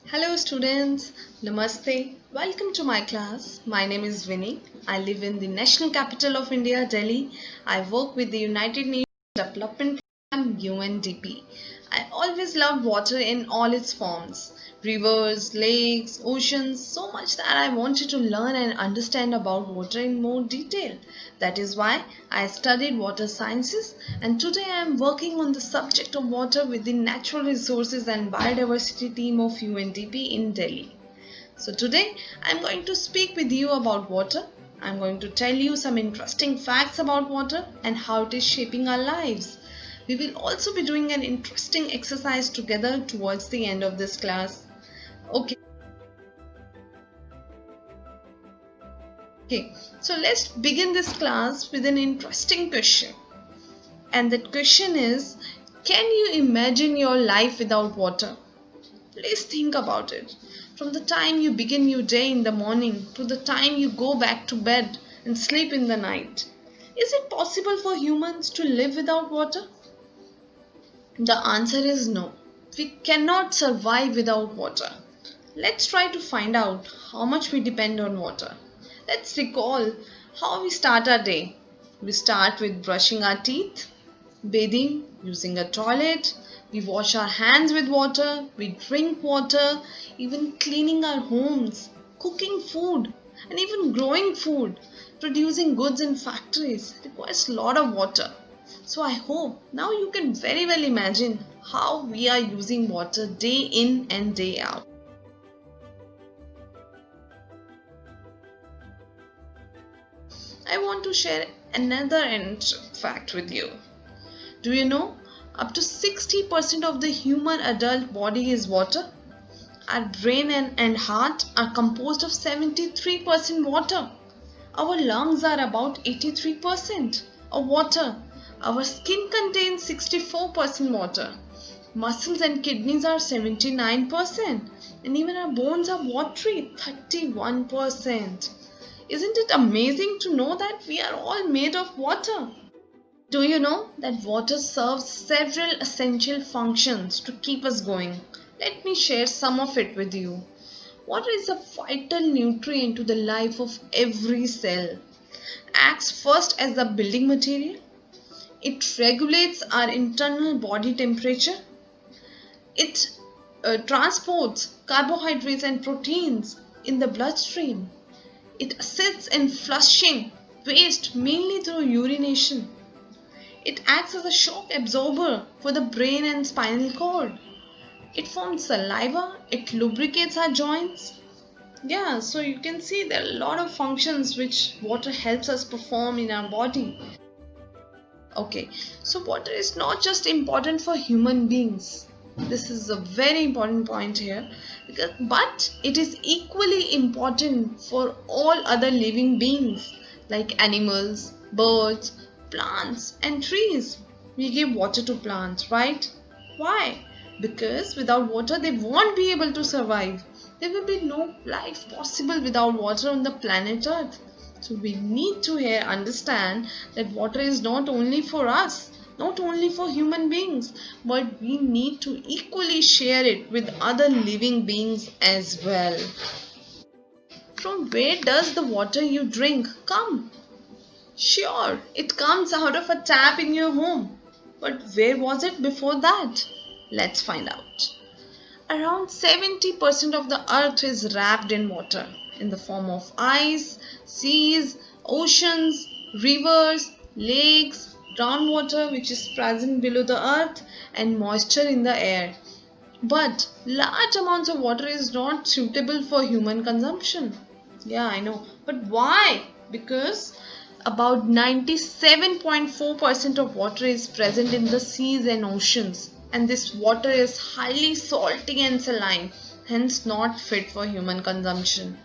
Hello students, Namaste. Welcome to my class. My name is Vinni. I live in the National Capital of India, Delhi. I work with the United Nations Development Program UNDP. I always loved water in all its forms. Rivers, lakes, oceans, so much that I wanted to learn and understand about water in more detail. That is why I studied water sciences and today I am working on the subject of water with the Natural Resources and Biodiversity team of UNDP in Delhi. So today I am going to speak with you about water. I am going to tell you some interesting facts about water and how it is shaping our lives. We will also be doing an interesting exercise together towards the end of this class. Okay. Okay, so let's begin this class with an interesting question. And that question is, can you imagine your life without water? Please think about it. From the time you begin your day in the morning to the time you go back to bed and sleep in the night. Is it possible for humans to live without water? The answer is no. We cannot survive without water. Let's try to find out how much we depend on water. Let's recall how we start our day. We start with brushing our teeth, bathing, using a toilet. We wash our hands with water. We drink water, even cleaning our homes, cooking food, and even growing food. Producing goods in factories requires a lot of water. So I hope now you can very well imagine how we are using water day in and day out. I want to share another fact with you. Do you know up to 60% of the human adult body is water? Our brain and heart are composed of 73% water. Our lungs are about 83% of water. Our skin contains 64% water. Muscles and kidneys are 79%. And even our bones are watery, 31%. Isn't it amazing to know that we are all made of water? Do you know that water serves several essential functions to keep us going? Let me share some of it with you. Water is a vital nutrient to the life of every cell. Acts first as a building material. It regulates our internal body temperature. It transports carbohydrates and proteins in the bloodstream. It assists in flushing waste mainly through urination. It acts as a shock absorber for the brain and spinal cord. It forms saliva. It lubricates our joints. Yeah, so you can see there are a lot of functions which water helps us perform in our body. Okay, so water is not just important for human beings. This is a very important point here, but it is equally important for all other living beings like animals, birds, plants, and trees. We give water to plants, right? Why? Because without water, they won't be able to survive. There will be no life possible without water on the planet Earth. So we need to here understand that water is not only for us, not only for human beings, but we need to equally share it with other living beings as well. From where does the water you drink come? Sure, it comes out of a tap in your home. But where was it before that? Let's find out. Around 70% of the earth is wrapped in water in the form of ice, seas, oceans, rivers, lakes, groundwater which is present below the earth, and moisture in the air. But large amounts of water is not suitable for human consumption. Yeah, I know. But why? Because about 97.4% of water is present in the seas and oceans, and this water is highly salty and saline, hence not fit for human consumption.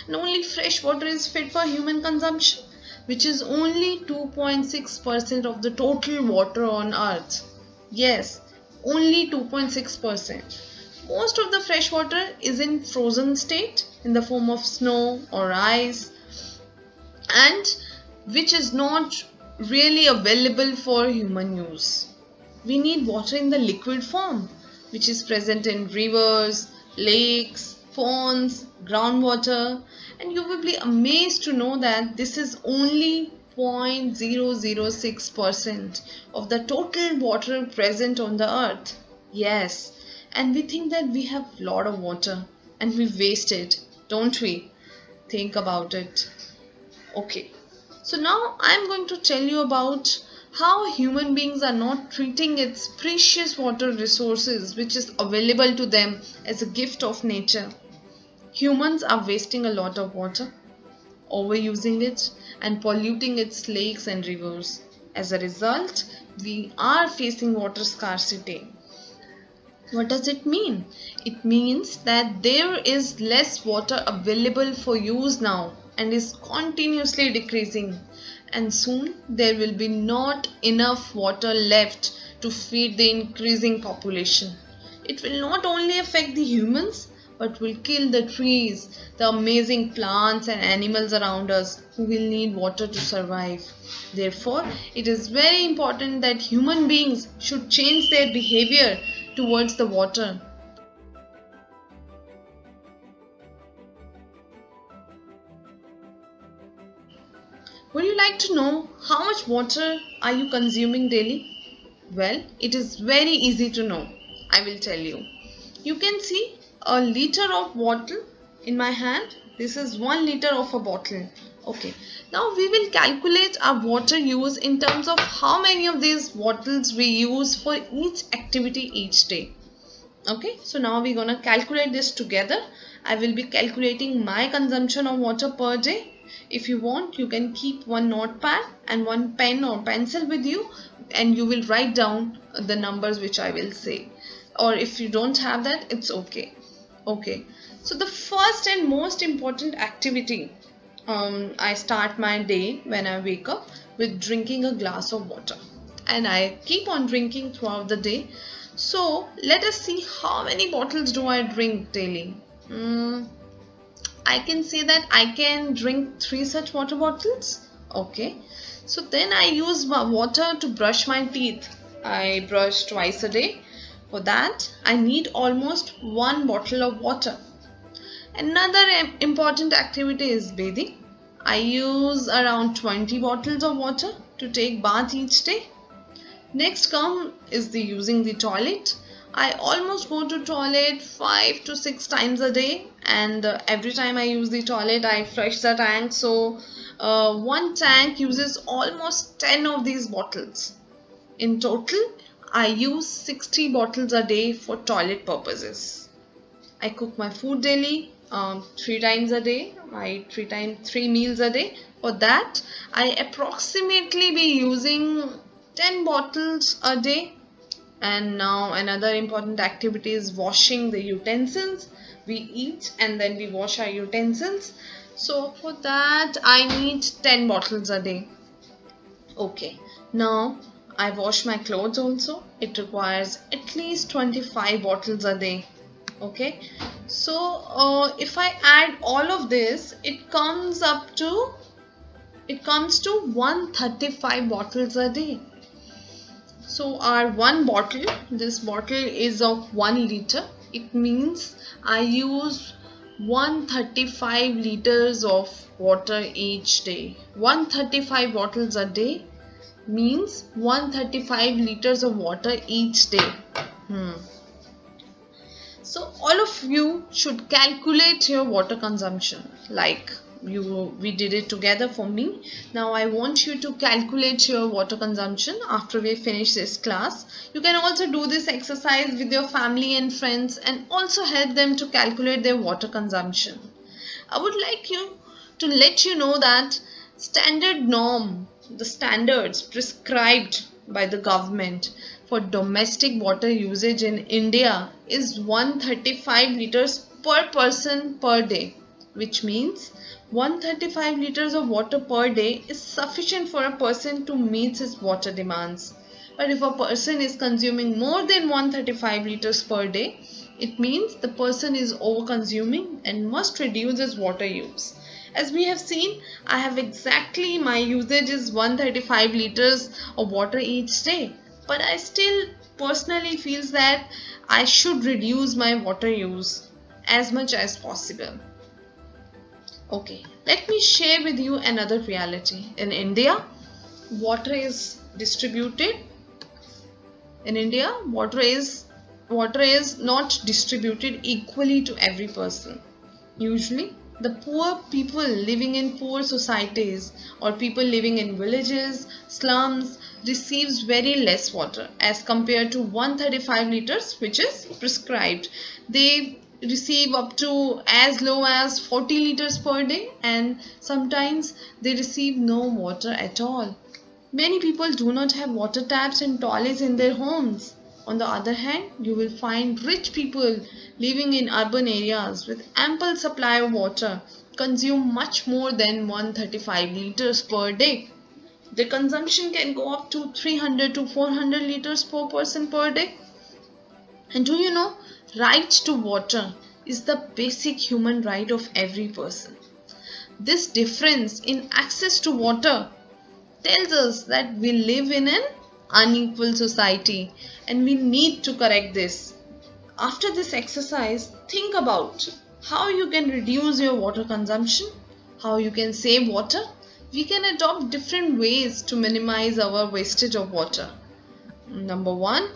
And only fresh water is fit for human consumption, which is only 2.6% of the total water on earth. Yes, only 2.6%. Most of the fresh water is in frozen state in the form of snow or ice, and which is not really available for human use. We need water in the liquid form, which is present in rivers, lakes, ponds, groundwater, and you will be amazed to know that this is only 0.006% of the total water present on the earth. Yes, and we think that we have a lot of water and we waste it, don't we? Think about it. Okay, so now I'm going to tell you about how human beings are not treating its precious water resources which is available to them as a gift of nature. Humans are wasting a lot of water, overusing it, and polluting its lakes and rivers. As a result, we are facing water scarcity. What does it mean? It means that there is less water available for use now and is continuously decreasing. And soon there will be not enough water left to feed the increasing population. It will not only affect the humans but will kill the trees, the amazing plants and animals around us who will need water to survive. Therefore, it is very important that human beings should change their behavior towards the water. Would you like to know how much water are you consuming daily? Well, it is very easy to know. I will tell you. You can see a liter of water in my hand. This is 1 liter of a bottle. Okay. Now we will calculate our water use in terms of how many of these bottles we use for each activity each day. Okay, so now we're gonna calculate this together. I will be calculating my consumption of water per day. If you want, you can keep one notepad and one pen or pencil with you, and you will write down the numbers which I will say. Or if you don't have that, it's okay. Okay, so the first and most important activity, I start my day when I wake up with drinking a glass of water, and I keep on drinking throughout the day. So let us see how many bottles do I drink daily. I can say that I can drink 3 such water bottles. Okay. So then I use my water to brush my teeth. I brush twice a day. For that, I need almost 1 bottle of water. Another important activity is bathing. I use around 20 bottles of water to take bath each day. Next come is the using the toilet. I almost go to toilet 5 to 6 times a day, and every time I use the toilet I flush the tank, so one tank uses almost 10 of these bottles. In total I use 60 bottles a day for toilet purposes. I cook my food daily, 3 times a day. I eat 3 meals a day. For that I approximately be using 10 bottles a day. And now another important activity is washing the utensils. We eat and then we wash our utensils. So for that I need 10 bottles a day. Okay, now I wash my clothes also. It requires at least 25 bottles a day. Okay, so if I add all of this, it comes to 135 bottles a day. So our one bottle, this bottle is of 1 liter. It means I use 135 liters of water each day. 135 bottles a day means 135 liters of water each day. So all of you should calculate your water consumption like we did it together for me. Now I want you to calculate your water consumption after we finish this class. You can also do this exercise with your family and friends and also help them to calculate their water consumption. I would like you to let you know that the standards prescribed by the government for domestic water usage in India is 135 liters per person per day, which means 135 liters of water per day is sufficient for a person to meet his water demands. But if a person is consuming more than 135 liters per day, it means the person is over consuming and must reduce his water use. As we have seen, I have exactly my usage is 135 liters of water each day. But I still personally feels that I should reduce my water use. as much as possible. Okay, let me share with you another reality. In India, water is distributed. In India, water is not distributed equally to every person. Usually, the poor people living in poor societies or people living in villages, slums receives very less water as compared to 135 liters which is prescribed. They receive up to as low as 40 liters per day, and sometimes they receive no water at all. Many people do not have water taps and toilets in their homes. On the other hand, you will find rich people living in urban areas with ample supply of water consume much more than 135 liters per day. Their consumption can go up to 300 to 400 liters per person per day. And do you know, right to water is the basic human right of every person. This difference in access to water tells us that we live in an unequal society and we need to correct this. After this exercise, think about how you can reduce your water consumption, how you can save water. We can adopt different ways to minimize our wastage of water. Number one,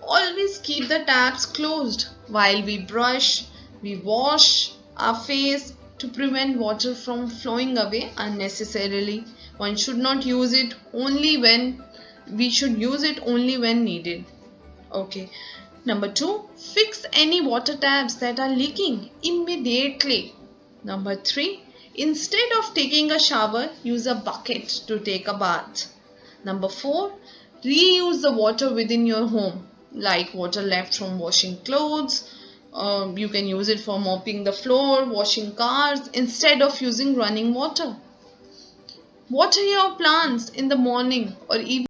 always keep the taps closed while we brush, we wash our face to prevent water from flowing away unnecessarily. One should not use it only when we should use it only when needed. Okay. Number two, fix any water taps that are leaking immediately. Number three, instead of taking a shower, use a bucket to take a bath. Number four, reuse the water within your home, like water left from washing clothes. You can use it for mopping the floor, washing cars, instead of using running water. Water your plants in the morning or evening